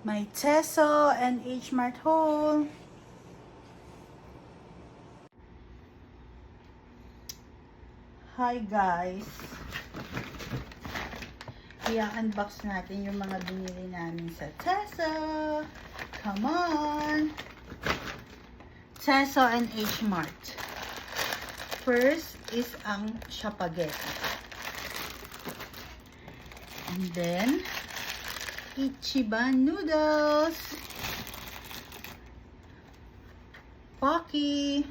My Teso and H Mart haul. Hi guys. I-unbox natin yung mga binili namin sa Teso. Come on. Teso and H Mart. First is ang spaghetti. And then Ichiban noodles. Pocky.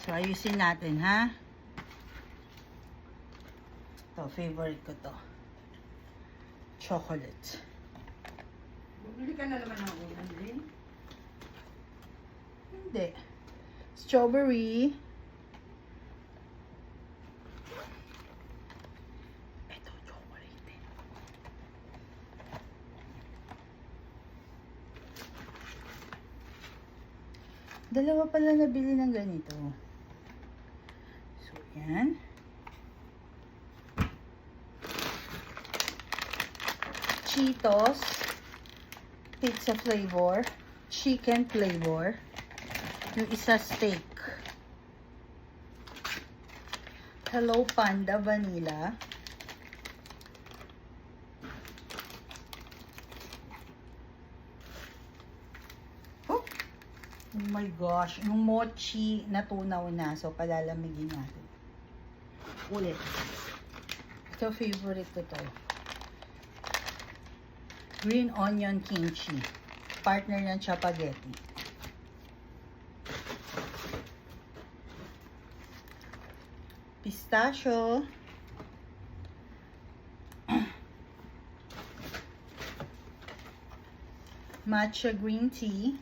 So, ayusin natin, ha? Ito, favorite ko to. Chocolate. Bumili ka na naman ng ulan din? Hindi. Strawberry. Ito, chocolate din. Dalawa pala nabili ng ganito. So, yan. Cheetos. Pizza flavor. Chicken flavor. Yung isa steak. Hello Panda Vanilla. Oh my gosh, yung mochi natunaw na, so palalamigin natin. Ulit. Ito, favorite ko to. Green onion kimchi. Partner ng spaghetti. Pistachio. Matcha green tea.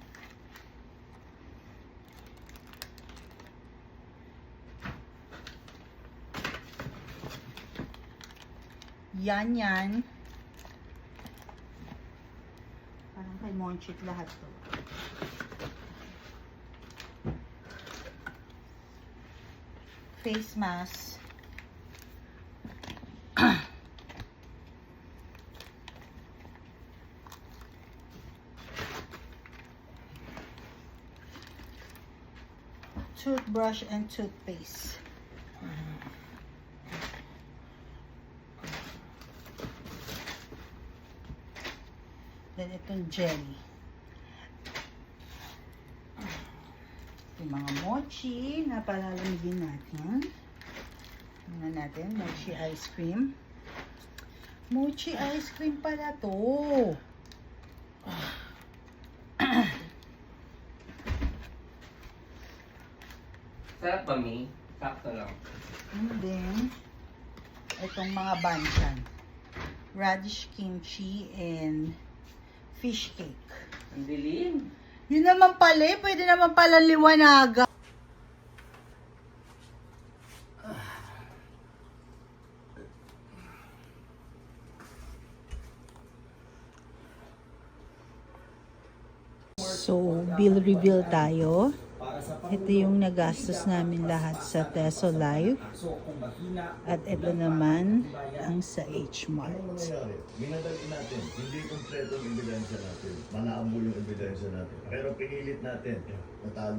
Yan yan. Parang kay Monchit lahat to. Face mask. Toothbrush and toothpaste. Then itong jelly. Yung mga mochi na palalamigin natin. Tingnan natin, mochi ice cream. Mochi ice cream pala to. Sarap ba, Mi? Sakto lang. And then, itong mga banchan. Radish kimchi and fish cake. Ang dilim. Yun naman pala eh. Pwede naman pala liwanaga. So, bill reveal tayo. Ito yung nagastos namin lahat sa Teso Live. At ito naman ang sa H Mart. Minadali natin, hindi kompleto ang ebidensya natin. Malabo yung ebidensya natin. Pero pinilit natin. Natalo.